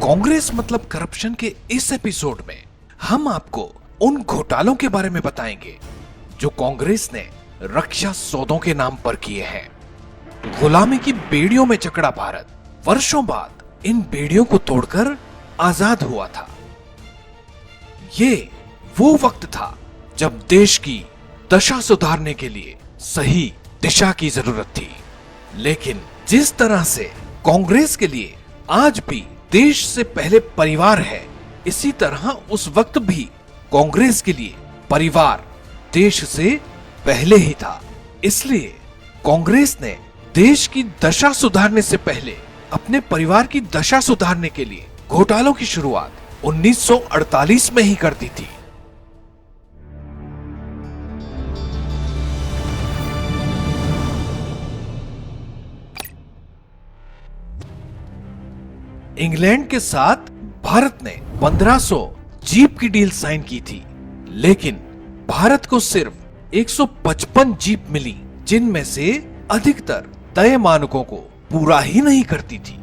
कांग्रेस मतलब करप्शन के इस एपिसोड में हम आपको उन घोटालों के बारे में बताएंगे जो कांग्रेस ने रक्षा सौदों के नाम पर किए हैं। गुलामी की बेड़ियों में जकड़ा भारत वर्षों बाद इन बेड़ियों को तोड़कर आजाद हुआ था। ये वो वक्त था जब देश की दशा सुधारने के लिए सही दिशा की जरूरत थी। लेकिन जिस तरह से कांग्रेस के लिए आज भी देश से पहले परिवार है, इसी तरह उस वक्त भी कांग्रेस के लिए परिवार देश से पहले ही था। इसलिए कांग्रेस ने देश की दशा सुधारने से पहले अपने परिवार की दशा सुधारने के लिए घोटालों की शुरुआत 1948 में ही कर दी थी। इंग्लैंड के साथ भारत ने 1500 जीप की डील साइन की थी, लेकिन भारत को सिर्फ 155 जीप मिली, जिनमें से अधिकतर तय मानकों को पूरा ही नहीं करती थी।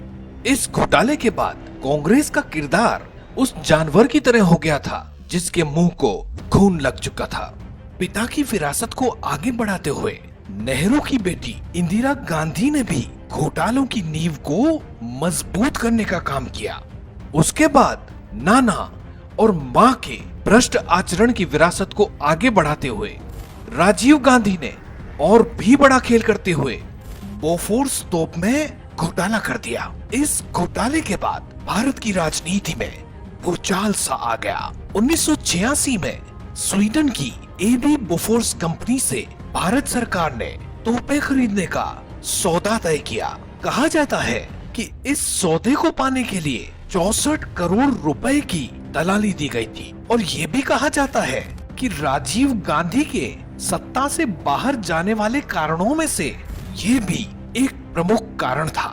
इस घोटाले के बाद कांग्रेस का किरदार उस जानवर की तरह हो गया था जिसके मुंह को खून लग चुका था। पिता की विरासत को आगे बढ़ाते हुए नेहरू की बेटी इंदिरा गांधी ने भी घोटालों की नींव को मजबूत करने का काम किया। उसके बाद नाना और मां के भ्रष्ट आचरण की विरासत को आगे बढ़ाते हुए राजीव गांधी ने और भी बड़ा खेल करते हुए बोफोर्स तोप में घोटाला कर दिया। इस घोटाले के बाद भारत की राजनीति में भूचाल सा आ गया। 1986 में स्वीडन की एबी बोफोर्स कंपनी से भारत सरकार ने तोपें खरीदने का सौदा तय किया। कहा जाता है कि इस सौदे को पाने के लिए 64 करोड़ रुपए की दलाली दी गई थी, और ये भी कहा जाता है कि राजीव गांधी के सत्ता से बाहर जाने वाले कारणों में से ये भी एक प्रमुख कारण था।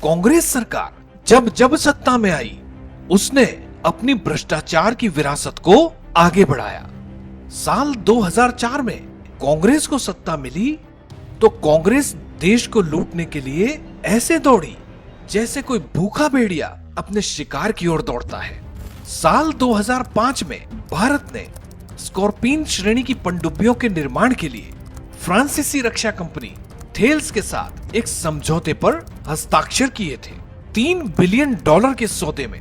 कांग्रेस सरकार जब जब सत्ता में आई, उसने अपनी भ्रष्टाचार की विरासत को आगे बढ़ाया। साल 2004 में कांग्रेस को सत्ता मिली तो कांग्रेस देश को लूटने के लिए ऐसे दौड़ी जैसे कोई भूखा भेड़िया अपने शिकार की ओर दौड़ता है। साल 2005 में भारत ने स्कॉर्पिन श्रेणी की पनडुब्बियों के निर्माण के लिए फ्रांसीसी रक्षा कंपनी थेल्स के साथ एक समझौते पर हस्ताक्षर किए थे। $3 बिलियन के सौदे में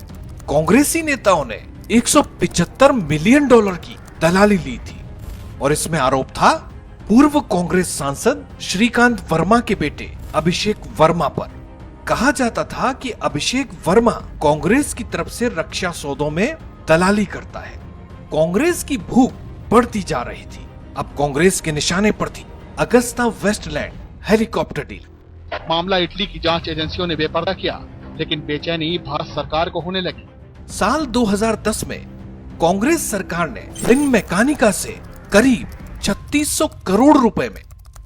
कांग्रेसी नेताओं ने $175 मिलियन की दलाली ली थी, और इसमें आरोप था पूर्व कांग्रेस सांसद श्रीकांत वर्मा के बेटे अभिषेक वर्मा पर। कहा जाता था कि अभिषेक वर्मा कांग्रेस की तरफ से रक्षा सौदों में दलाली करता है। कांग्रेस की भूख बढ़ती जा रही थी। अब कांग्रेस के निशाने पर थी अगस्ता वेस्टलैंड हेलीकॉप्टर डील। मामला इटली की जांच एजेंसियों ने बेपर्दा किया, लेकिन बेचैनी भारत सरकार को होने लगी। साल 2010 में कांग्रेस सरकार ने फिनमेकानिका से करीब 3600 करोड़ रुपए में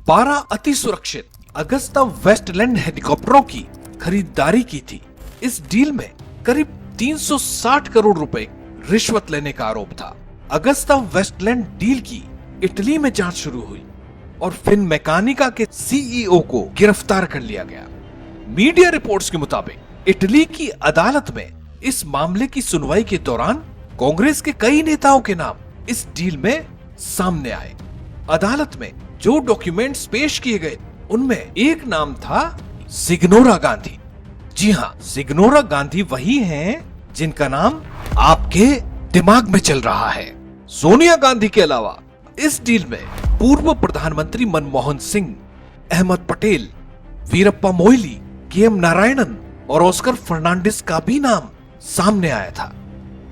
12 अति सुरक्षित अगस्ता वेस्टलैंड हेलीकॉप्टरों की खरीदारी की थी। इस डील में करीब 360 करोड़ रुपए रिश्वत लेने का आरोप था। अगस्ता वेस्टलैंड डील की इटली में जांच शुरू हुई और फिनमेकानिका के सीईओ को गिरफ्तार कर लिया गया। मीडिया रिपोर्ट्स के मुताबिक इटली की अदालत में इस मामले की सुनवाई के दौरान कांग्रेस के कई नेताओं के नाम इस डील में सामने आए। अदालत में जो डॉक्यूमेंट्स पेश किए गए उनमें एक नाम था सिग्नोरा गांधी। जी हाँ, सिग्नोरा गांधी वही हैं जिनका नाम आपके दिमाग में चल रहा है। सोनिया गांधी के अलावा इस डील में पूर्व प्रधानमंत्री मनमोहन सिंह, अहमद पटेल, वीरप्पा मोइली, के.एम. नारायणन और ऑस्कर फर्नांडिस का भी नाम सामने आया था।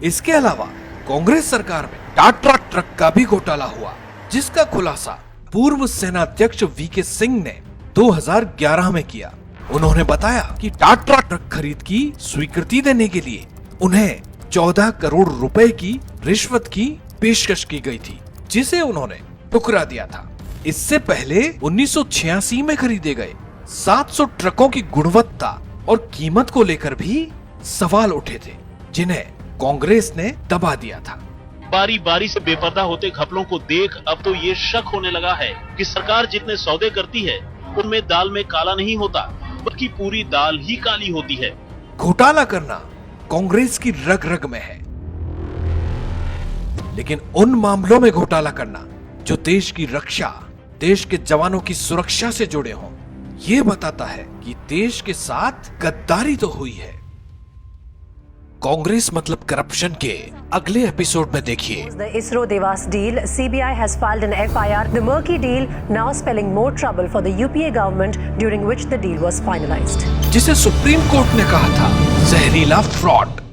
इसके अलावा कांग्रेस सरकार में टाटा ट्रक का भी घोटाला हुआ, जिसका खुलासा पूर्व सेनाध्यक्ष वीके सिंह ने 2011 में किया। उन्होंने बताया कि टाटा ट्रक खरीद की स्वीकृति देने के लिए उन्हें 14 करोड़ रुपए की रिश्वत की पेशकश की गई थी, जिसे उन्होंने ठुकरा दिया था। इससे पहले 1986 में खरीदे गए 700 ट्रकों की गुणवत्ता और कीमत को लेकर भी सवाल उठे थे, जिन्हें कांग्रेस ने दबा दिया था। बारी बारी से बेपर्दा होते घपलों को देख अब तो ये शक होने लगा है कि सरकार जितने सौदे करती है उनमें दाल में काला नहीं होता, बल्कि पूरी दाल ही काली होती है। घोटाला करना कांग्रेस की रग रग में है। लेकिन उन मामलों में घोटाला करना जो देश की रक्षा, देश के जवानों की सुरक्षा से जुड़े हों, यह बताता है कि देश के साथ गद्दारी तो हुई है। कांग्रेस मतलब करप्शन के अगले एपिसोड में देखिए। The ISRO Devas deal, CBI has filed an FIR. The murky deal now spelling more trouble for the UPA government, during which the deal was finalized. जिसे सुप्रीम कोर्ट ने कहा था जहरीला फ्रॉड।